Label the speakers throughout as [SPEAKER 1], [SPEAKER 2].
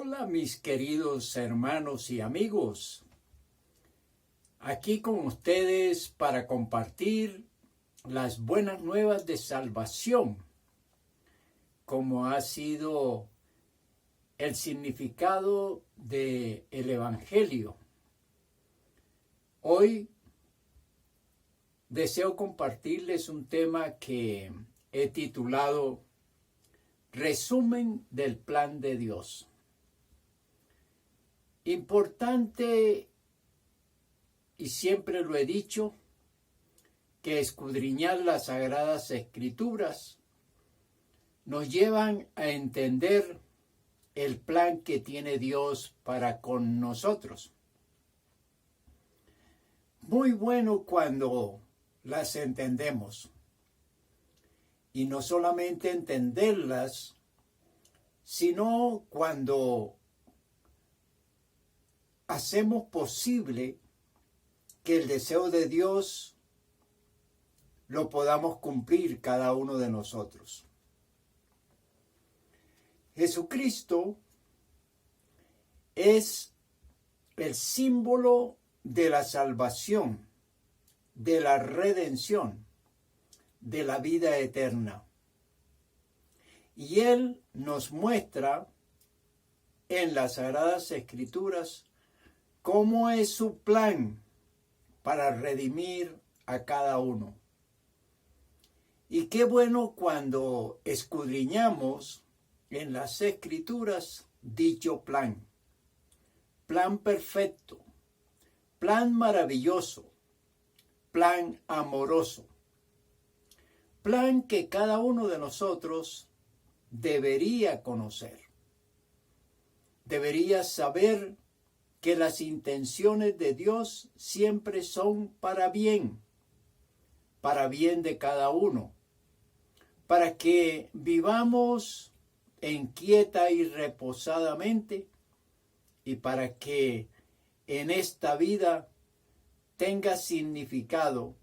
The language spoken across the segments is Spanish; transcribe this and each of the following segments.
[SPEAKER 1] Hola mis queridos hermanos y amigos, aquí con ustedes para compartir las buenas nuevas de salvación, como ha sido el significado del Evangelio. Hoy deseo compartirles un tema que he titulado Resumen del Plan de Dios. Importante, y siempre lo he dicho, que escudriñar las Sagradas Escrituras nos llevan a entender el plan que tiene Dios para con nosotros. Muy bueno cuando las entendemos. Y no solamente entenderlas, sino cuando hacemos posible que el deseo de Dios lo podamos cumplir cada uno de nosotros. Jesucristo es el símbolo de la salvación, de la redención, de la vida eterna. Y Él nos muestra en las Sagradas Escrituras cómo es su plan para redimir a cada uno. Y qué bueno cuando escudriñamos en las Escrituras dicho plan. Plan perfecto, plan maravilloso, plan amoroso. Plan que cada uno de nosotros debería conocer. Debería saber que las intenciones de Dios siempre son para bien de cada uno, para que vivamos en quieta y reposadamente y para que en esta vida tenga significado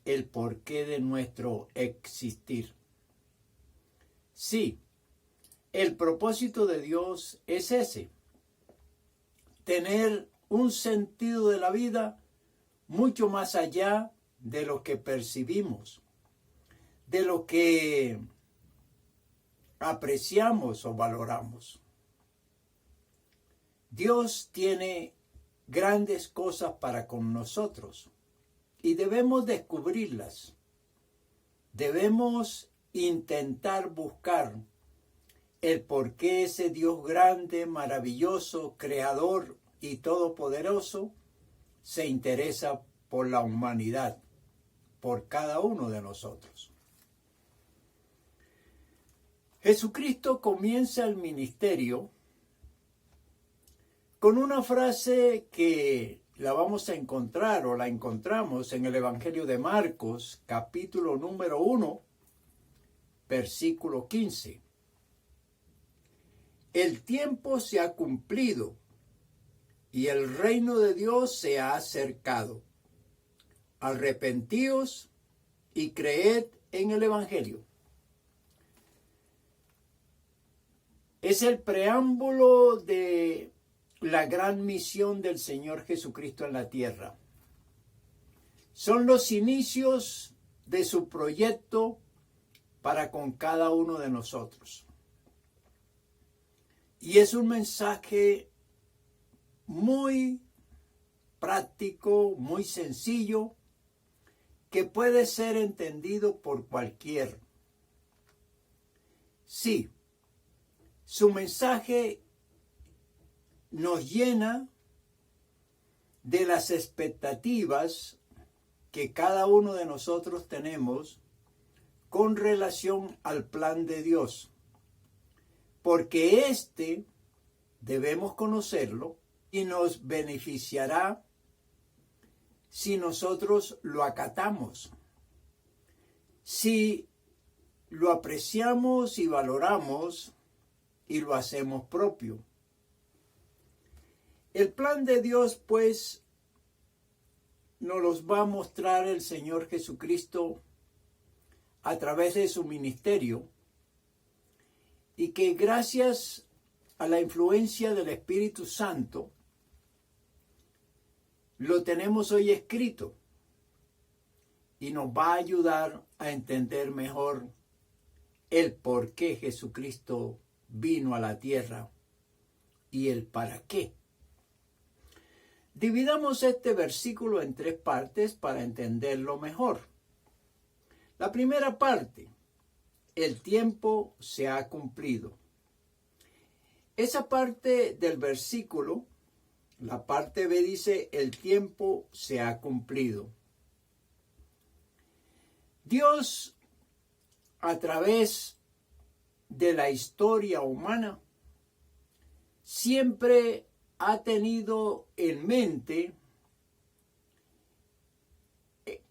[SPEAKER 1] el porqué de nuestro existir. Sí, el propósito de Dios es ese, tener un sentido de la vida mucho más allá de lo que percibimos, de lo que apreciamos o valoramos. Dios tiene grandes cosas para con nosotros y debemos descubrirlas. Debemos intentar buscar el por qué ese Dios grande, maravilloso, creador y todopoderoso se interesa por la humanidad, por cada uno de nosotros. Jesucristo comienza el ministerio con una frase que la vamos a encontrar o la encontramos en el Evangelio de Marcos, capítulo número 1, versículo 15. El tiempo se ha cumplido y el reino de Dios se ha acercado. Arrepentíos y creed en el Evangelio. Es el preámbulo de la gran misión del Señor Jesucristo en la tierra. Son los inicios de su proyecto para con cada uno de nosotros. Y es un mensaje muy práctico, muy sencillo, que puede ser entendido por cualquiera. Sí, su mensaje nos llena de las expectativas que cada uno de nosotros tenemos con relación al plan de Dios. Porque debemos conocerlo y nos beneficiará si nosotros lo acatamos, si lo apreciamos y valoramos y lo hacemos propio. El plan de Dios, pues, nos los va a mostrar el Señor Jesucristo a través de su ministerio, y que gracias a la influencia del Espíritu Santo, lo tenemos hoy escrito y nos va a ayudar a entender mejor el por qué Jesucristo vino a la tierra y el para qué. Dividamos este versículo en 3 partes para entenderlo mejor. La primera parte, el tiempo se ha cumplido. Esa parte del versículo, la parte B dice, el tiempo se ha cumplido. Dios, a través de la historia humana, siempre ha tenido en mente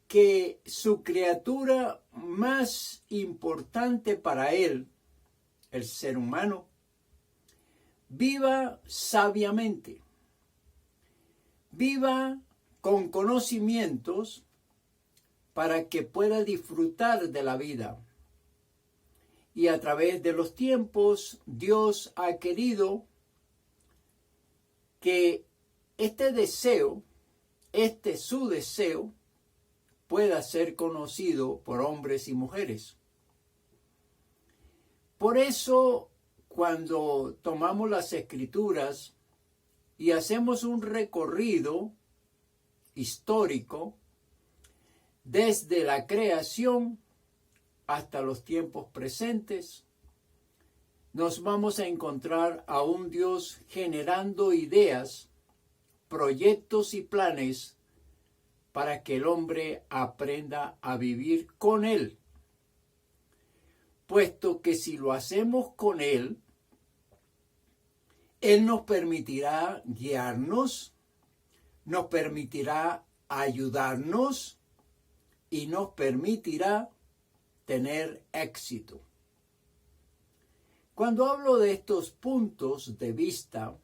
[SPEAKER 1] que su criatura más importante para él, el ser humano, viva sabiamente, viva con conocimientos para que pueda disfrutar de la vida. Y a través de los tiempos, Dios ha querido que este deseo, su deseo, pueda ser conocido por hombres y mujeres. Por eso, cuando tomamos las Escrituras y hacemos un recorrido histórico desde la creación hasta los tiempos presentes, nos vamos a encontrar a un Dios generando ideas, proyectos y planes para que el hombre aprenda a vivir con Él. Puesto que si lo hacemos con Él, Él nos permitirá guiarnos, nos permitirá ayudarnos y nos permitirá tener éxito. Cuando hablo de estos puntos de vista,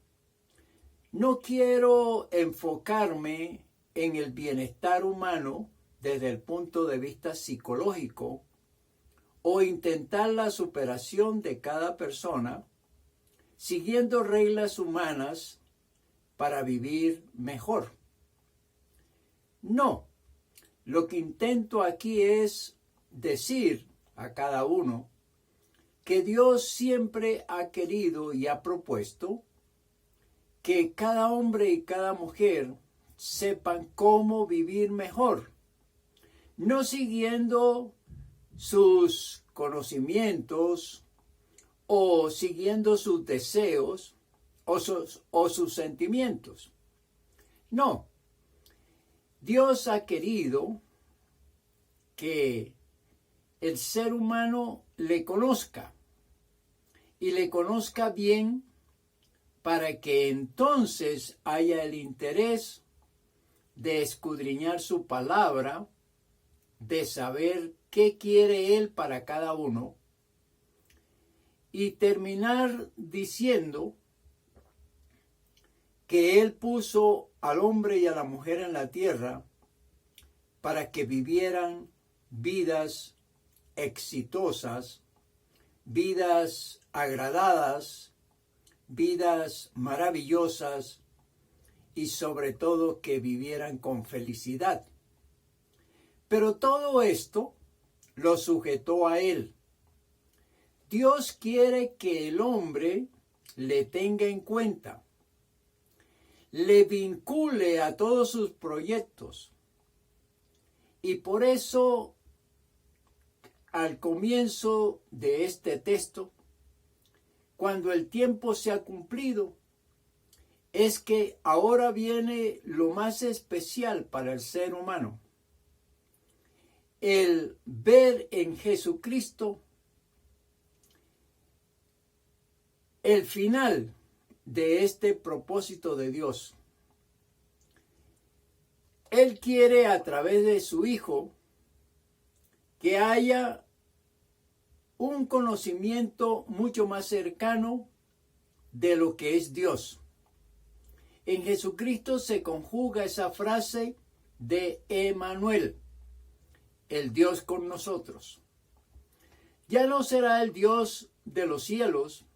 [SPEAKER 1] no quiero enfocarme en el bienestar humano desde el punto de vista psicológico o intentar la superación de cada persona siguiendo reglas humanas para vivir mejor. No, lo que intento aquí es decir a cada uno que Dios siempre ha querido y ha propuesto que cada hombre y cada mujer sepan cómo vivir mejor, no siguiendo sus conocimientos o siguiendo sus deseos o sus sentimientos. No, Dios ha querido que el ser humano le conozca y le conozca bien para que entonces haya el interés de escudriñar su palabra, de saber qué quiere Él para cada uno y terminar diciendo que Él puso al hombre y a la mujer en la tierra para que vivieran vidas exitosas, vidas agradadas, vidas maravillosas y sobre todo que vivieran con felicidad. Pero todo esto lo sujetó a Él. Dios quiere que el hombre le tenga en cuenta, le vincule a todos sus proyectos. Y por eso, al comienzo de este texto, cuando el tiempo se ha cumplido, es que ahora viene lo más especial para el ser humano. El ver en Jesucristo el final de este propósito de Dios. Él quiere a través de su Hijo que haya un conocimiento mucho más cercano de lo que es Dios. En Jesucristo se conjuga esa frase de Emmanuel, el Dios con nosotros. Ya no será el Dios de los cielos,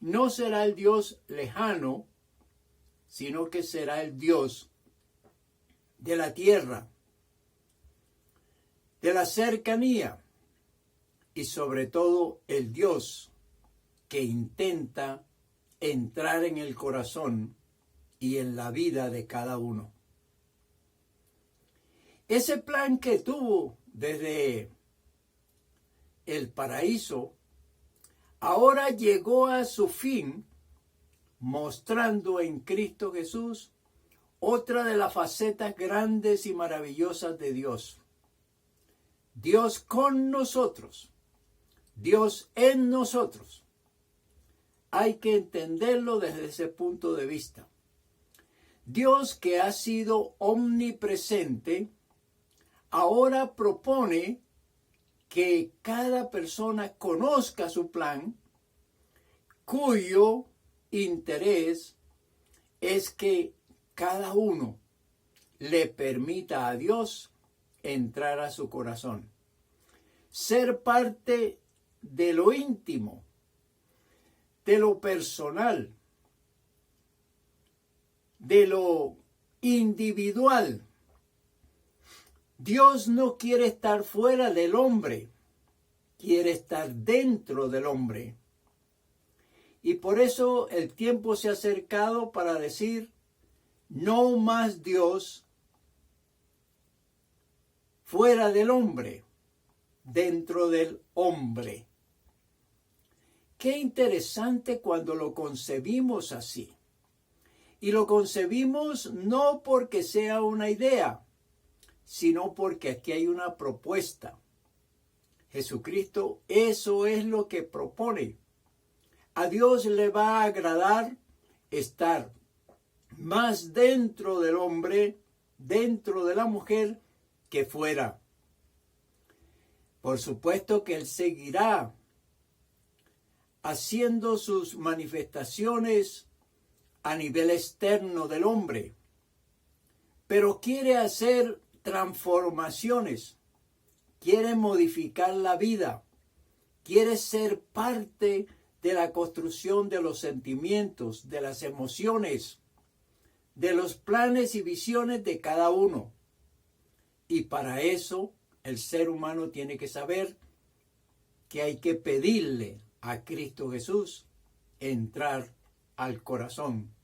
[SPEAKER 1] no será el Dios lejano, sino que será el Dios de la tierra, de la cercanía y sobre todo el Dios que intenta entrar en el corazón y en la vida de cada uno. Ese plan que tuvo desde el paraíso ahora llegó a su fin, mostrando en Cristo Jesús otra de las facetas grandes y maravillosas de Dios. Dios con nosotros, Dios en nosotros. Hay que entenderlo desde ese punto de vista. Dios, que ha sido omnipresente, ahora propone que cada persona conozca su plan, cuyo interés es que cada uno le permita a Dios entrar a su corazón, ser parte de lo íntimo, de lo personal, de lo individual. Dios no quiere estar fuera del hombre, quiere estar dentro del hombre. Y por eso el tiempo se ha acercado para decir, no más Dios fuera del hombre, dentro del hombre. Qué interesante cuando lo concebimos así. Y lo concebimos no porque sea una idea, sino porque aquí hay una propuesta. Jesucristo, eso es lo que propone. A Dios le va a agradar estar más dentro del hombre, dentro de la mujer, que fuera. Por supuesto que Él seguirá haciendo sus manifestaciones a nivel externo del hombre, pero quiere hacer transformaciones, quiere modificar la vida, quiere ser parte de la construcción de los sentimientos, de las emociones, de los planes y visiones de cada uno. Y para eso el ser humano tiene que saber que hay que pedirle a Cristo Jesús entrar al corazón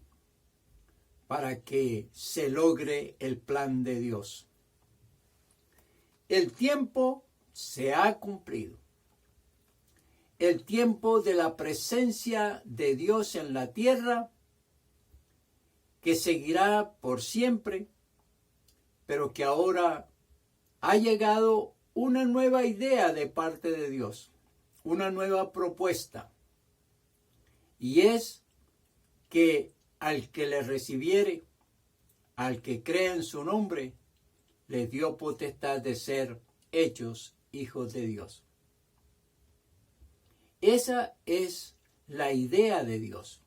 [SPEAKER 1] para que se logre el plan de Dios. El tiempo se ha cumplido. El tiempo de la presencia de Dios en la tierra, que seguirá por siempre, pero que ahora ha llegado una nueva idea de parte de Dios, una nueva propuesta, y es que al que le recibiere, al que cree en su nombre, le dio potestad de ser hechos hijos de Dios. Esa es la idea de Dios,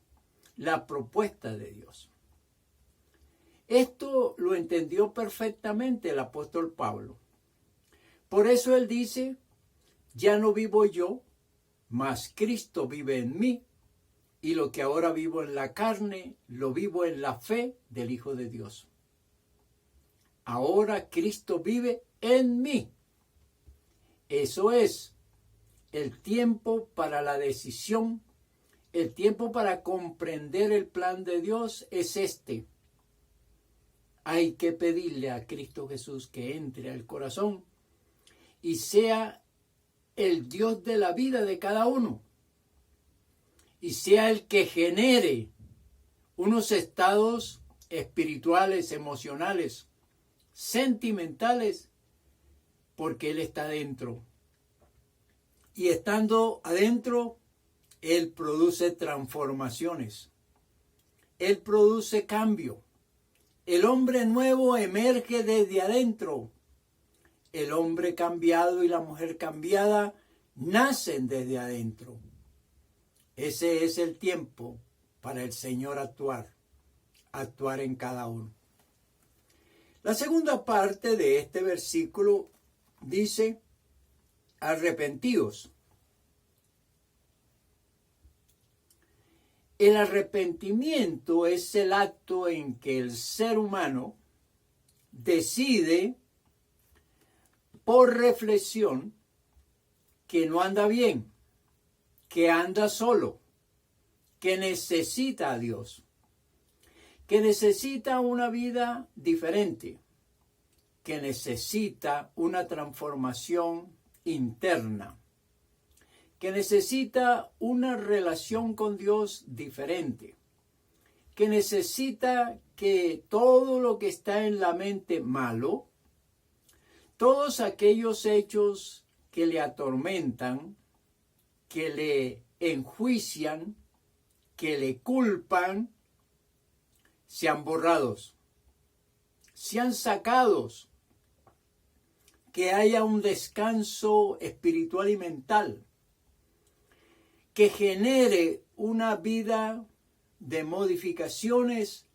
[SPEAKER 1] la propuesta de Dios. Esto lo entendió perfectamente el apóstol Pablo. Por eso él dice, ya no vivo yo, mas Cristo vive en mí, y lo que ahora vivo en la carne, lo vivo en la fe del Hijo de Dios. Ahora Cristo vive en mí. Eso es el tiempo para la decisión, el tiempo para comprender el plan de Dios es este. Hay que pedirle a Cristo Jesús que entre al corazón y sea el Dios de la vida de cada uno. Y sea el que genere unos estados espirituales, emocionales, sentimentales, porque Él está dentro. Y estando adentro, Él produce transformaciones. Él produce cambio. El hombre nuevo emerge desde adentro. El hombre cambiado y la mujer cambiada nacen desde adentro. Ese es el tiempo para el Señor actuar en cada uno. La segunda parte de este versículo dice, arrepentíos. El arrepentimiento es el acto en que el ser humano decide por reflexión que no anda bien, que anda solo, que necesita a Dios, que necesita una vida diferente, que necesita una transformación interna, que necesita una relación con Dios diferente, que necesita que todo lo que está en la mente malo, todos aquellos hechos que le atormentan, que le enjuician, que le culpan, sean borrados, sean sacados, que haya un descanso espiritual y mental, que genere una vida de modificaciones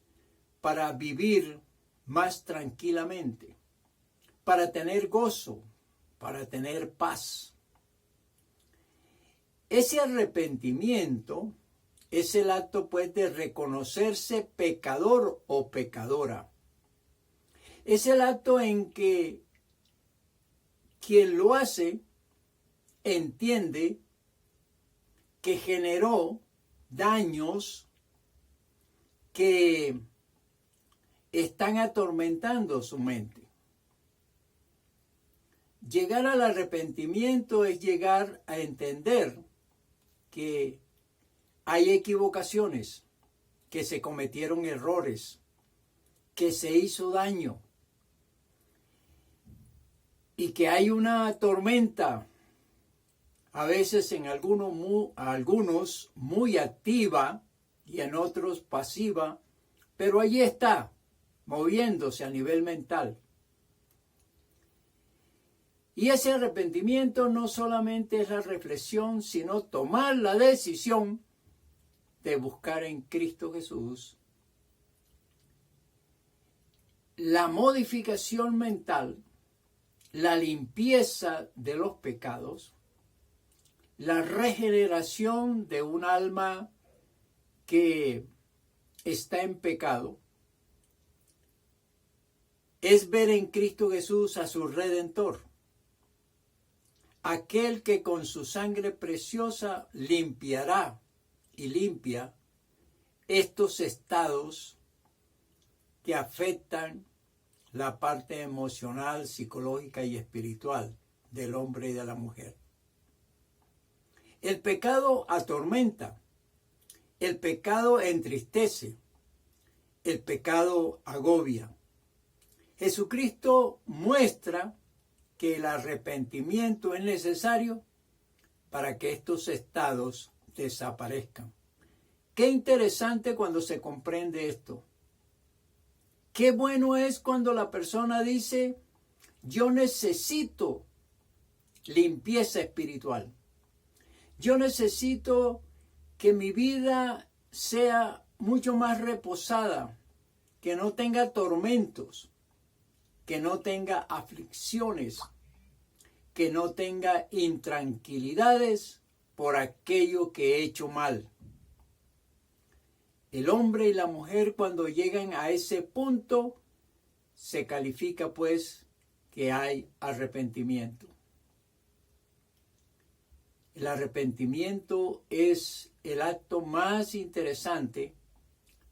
[SPEAKER 1] para vivir más tranquilamente, para tener gozo, para tener paz. Ese arrepentimiento es el acto, pues, de reconocerse pecador o pecadora. Es el acto en que quien lo hace entiende que generó daños que están atormentando su mente. Llegar al arrepentimiento es llegar a entender que hay equivocaciones, que se cometieron errores, que se hizo daño y que hay una tormenta, a veces en algunos muy activa y en otros pasiva, pero allí está, moviéndose a nivel mental. Y ese arrepentimiento no solamente es la reflexión, sino tomar la decisión de buscar en Cristo Jesús la modificación mental, la limpieza de los pecados, la regeneración de un alma que está en pecado, es ver en Cristo Jesús a su Redentor, aquel que con su sangre preciosa limpiará y limpia estos estados que afectan la parte emocional, psicológica y espiritual del hombre y de la mujer. El pecado atormenta, el pecado entristece, el pecado agobia. Jesucristo muestra que el arrepentimiento es necesario para que estos estados desaparezcan. Qué interesante cuando se comprende esto. Qué bueno es cuando la persona dice, yo necesito limpieza espiritual. Yo necesito que mi vida sea mucho más reposada, que no tenga tormentos, que no tenga aflicciones, que no tenga intranquilidades por aquello que he hecho mal. El hombre y la mujer, cuando llegan a ese punto, se califica pues que hay arrepentimiento. El arrepentimiento es el acto más interesante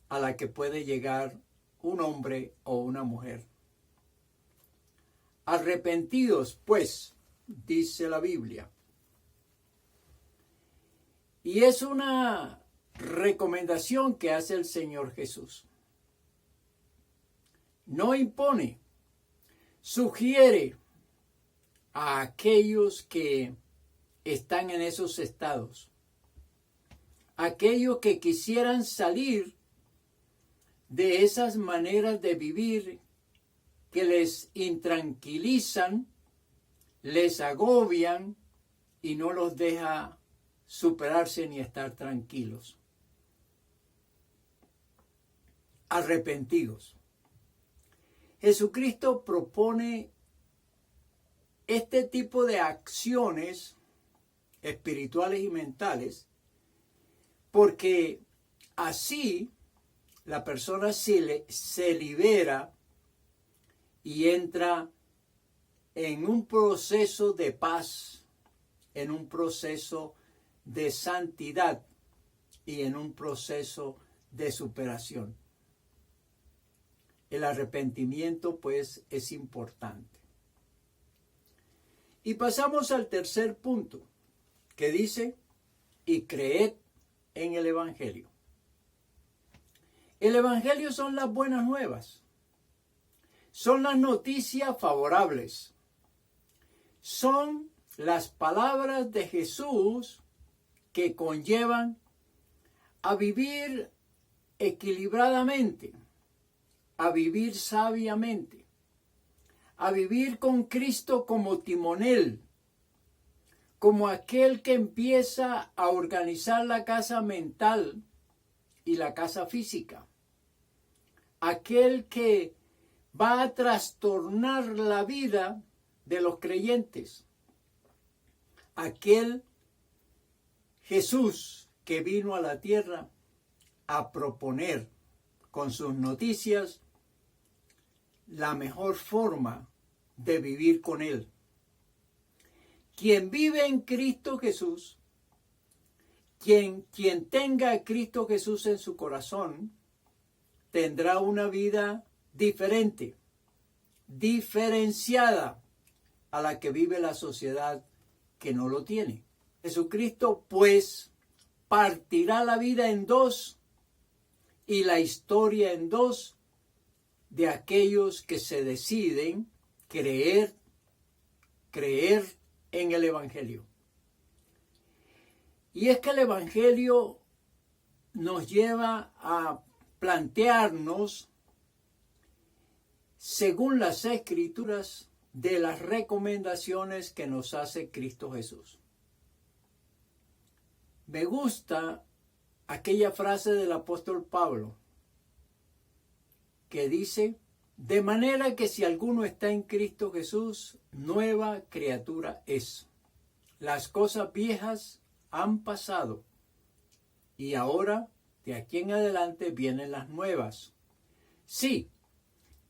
[SPEAKER 1] a la que puede llegar un hombre o una mujer. Arrepentidos, pues, dice la Biblia. Y es una recomendación que hace el Señor Jesús. No impone, sugiere a aquellos que están en esos estados, aquellos que quisieran salir de esas maneras de vivir que les intranquilizan, les agobian y no los deja superarse ni estar tranquilos. Arrepentidos. Jesucristo propone este tipo de acciones espirituales y mentales porque así la persona se libera y entra en un proceso de paz, en un proceso de santidad y en un proceso de superación. El arrepentimiento, pues, es importante. Y pasamos al tercer punto, que dice, y creed en el Evangelio. El Evangelio son las buenas nuevas, son las noticias favorables, son las palabras de Jesús que conllevan a vivir equilibradamente, a vivir sabiamente, a vivir con Cristo como timonel, como aquel que empieza a organizar la casa mental y la casa física, aquel que va a trastornar la vida de los creyentes, aquel Jesús que vino a la tierra a proponer con sus noticias la mejor forma de vivir con Él. Quien vive en Cristo Jesús, quien tenga a Cristo Jesús en su corazón, tendrá una vida diferente, diferenciada a la que vive la sociedad que no lo tiene. Jesucristo, pues, partirá la vida en dos y la historia en dos de aquellos que se deciden creer en el Evangelio. Y es que el Evangelio nos lleva a plantearnos, según las Escrituras, de las recomendaciones que nos hace Cristo Jesús. Me gusta aquella frase del apóstol Pablo que dice, de manera que si alguno está en Cristo Jesús, nueva criatura es. Las cosas viejas han pasado y ahora, de aquí en adelante, vienen las nuevas. Sí,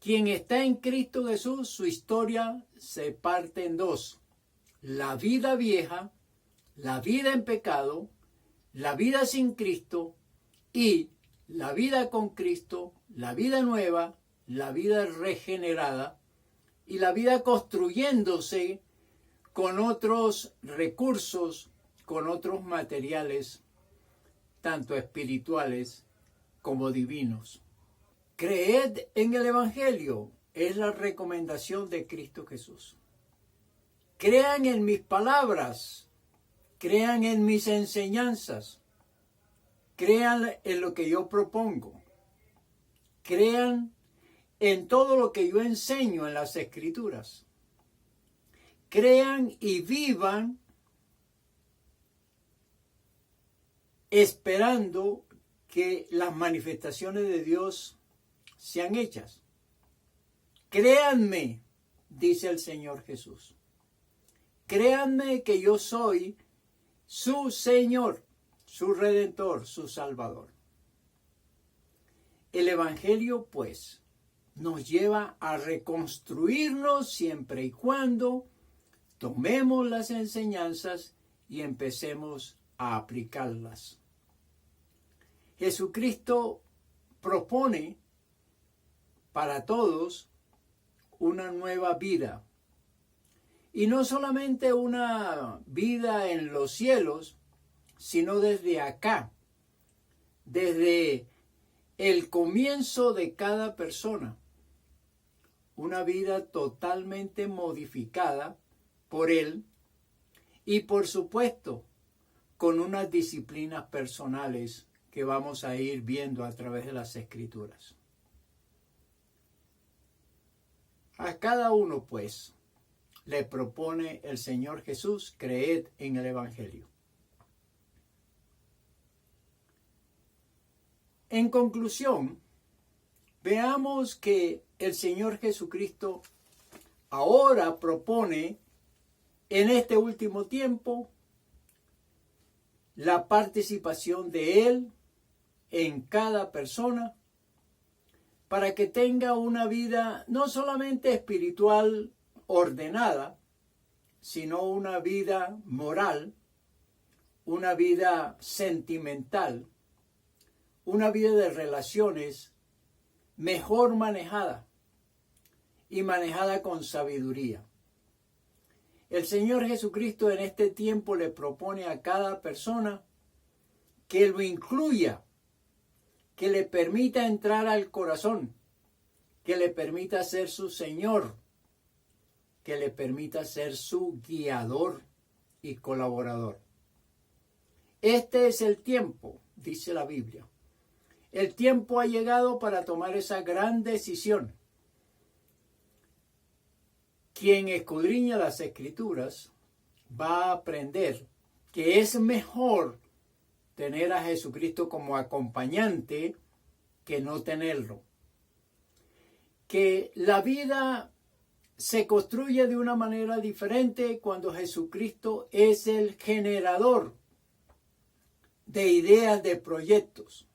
[SPEAKER 1] quien está en Cristo Jesús, su historia se parte en dos. La vida vieja, la vida en pecado, la vida sin Cristo y la vida con Cristo, la vida nueva, la vida regenerada y la vida construyéndose con otros recursos, con otros materiales, tanto espirituales como divinos. Creed en el Evangelio es la recomendación de Cristo Jesús. Crean en mis palabras, crean en mis enseñanzas, crean en lo que yo propongo, crean en todo lo que yo enseño en las Escrituras. Crean y vivan esperando que las manifestaciones de Dios sean hechas. Créanme, dice el Señor Jesús. Créanme que yo soy su Señor, su Redentor, su Salvador. El Evangelio, pues, nos lleva a reconstruirnos siempre y cuando tomemos las enseñanzas y empecemos a aplicarlas. Jesucristo propone para todos una nueva vida. Y no solamente una vida en los cielos, sino desde acá, desde el comienzo de cada persona. Una vida totalmente modificada por Él y, por supuesto, con unas disciplinas personales que vamos a ir viendo a través de las Escrituras. A cada uno, pues, le propone el Señor Jesús, creed en el Evangelio. En conclusión, veamos que el Señor Jesucristo ahora propone en este último tiempo la participación de Él en cada persona para que tenga una vida no solamente espiritual ordenada, sino una vida moral, una vida sentimental, una vida de relaciones mejor manejada y manejada con sabiduría. El Señor Jesucristo en este tiempo le propone a cada persona que lo incluya, que le permita entrar al corazón, que le permita ser su Señor, que le permita ser su guiador y colaborador. Este es el tiempo, dice la Biblia. El tiempo ha llegado para tomar esa gran decisión. Quien escudriña las Escrituras va a aprender que es mejor tener a Jesucristo como acompañante que no tenerlo. Que la vida se construye de una manera diferente cuando Jesucristo es el generador de ideas, de proyectos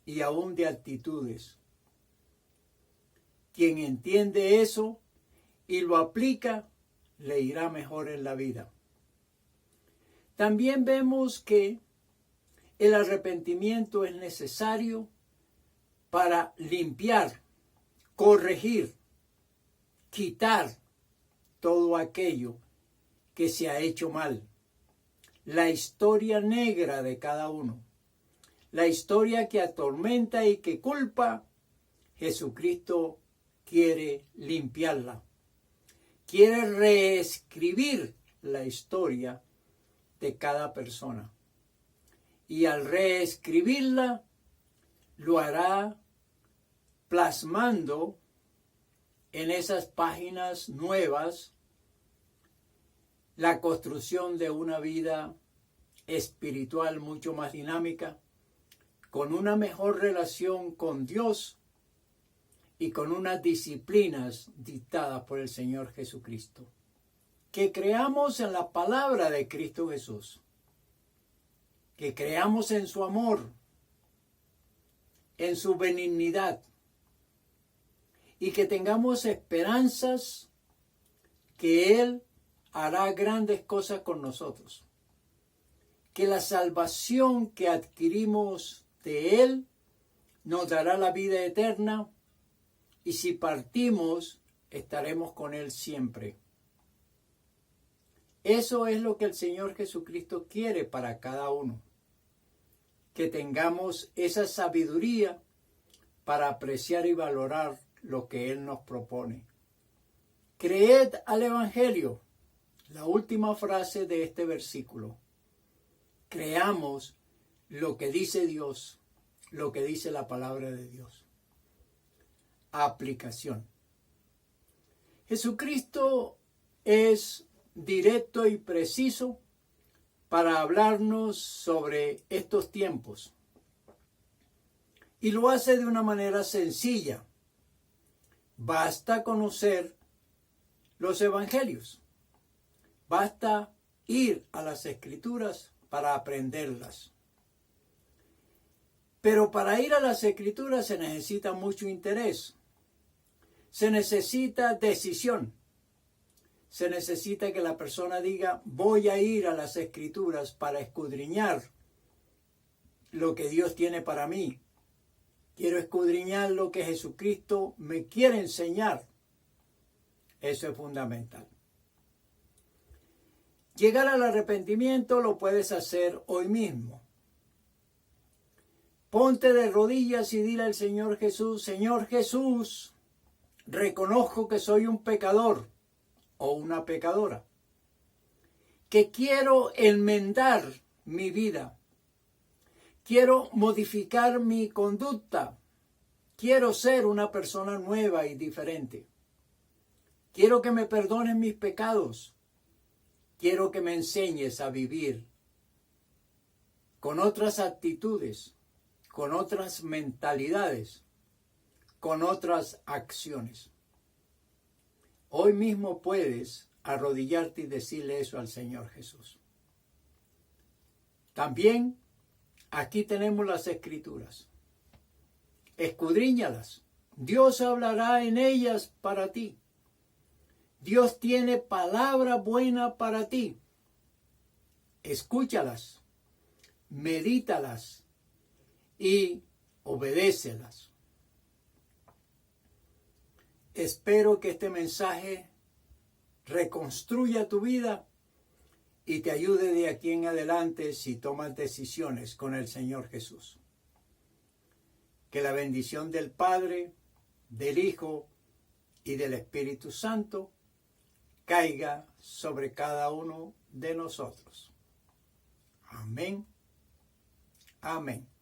[SPEAKER 1] y aún de actitudes. Quien entiende eso y lo aplica, le irá mejor en la vida. También vemos que el arrepentimiento es necesario para limpiar, corregir, quitar todo aquello que se ha hecho mal. La historia negra de cada uno, la historia que atormenta y que culpa, Jesucristo quiere limpiarla. Quiere reescribir la historia de cada persona. Y al reescribirla, lo hará plasmando en esas páginas nuevas la construcción de una vida espiritual mucho más dinámica, con una mejor relación con Dios y con unas disciplinas dictadas por el Señor Jesucristo. Que creamos en la palabra de Cristo Jesús, que creamos en su amor, en su benignidad, y que tengamos esperanzas que Él hará grandes cosas con nosotros. Que la salvación que adquirimos de Él nos dará la vida eterna, y si partimos, estaremos con Él siempre. Eso es lo que el Señor Jesucristo quiere para cada uno. Que tengamos esa sabiduría para apreciar y valorar lo que Él nos propone. Creed al Evangelio, la última frase de este versículo. Creamos lo que dice Dios, lo que dice la palabra de Dios. Aplicación. Jesucristo es directo y preciso para hablarnos sobre estos tiempos. Y lo hace de una manera sencilla. Basta conocer los evangelios. Basta ir a las Escrituras para aprenderlas. Pero para ir a las Escrituras se necesita mucho interés. Se necesita decisión. Se necesita que la persona diga, voy a ir a las Escrituras para escudriñar lo que Dios tiene para mí. Quiero escudriñar lo que Jesucristo me quiere enseñar. Eso es fundamental. Llegar al arrepentimiento lo puedes hacer hoy mismo. Ponte de rodillas y dile al Señor Jesús, reconozco que soy un pecador o una pecadora, que quiero enmendar mi vida, quiero modificar mi conducta, quiero ser una persona nueva y diferente. Quiero que me perdones mis pecados. Quiero que me enseñes a vivir con otras actitudes, con otras mentalidades, con otras acciones. Hoy mismo puedes arrodillarte y decirle eso al Señor Jesús. También aquí tenemos las Escrituras. Escudriñalas. Dios hablará en ellas para ti. Dios tiene palabra buena para ti. Escúchalas, medítalas y obedécelas. Espero que este mensaje reconstruya tu vida y te ayude de aquí en adelante si tomas decisiones con el Señor Jesús. Que la bendición del Padre, del Hijo y del Espíritu Santo caiga sobre cada uno de nosotros. Amén. Amén.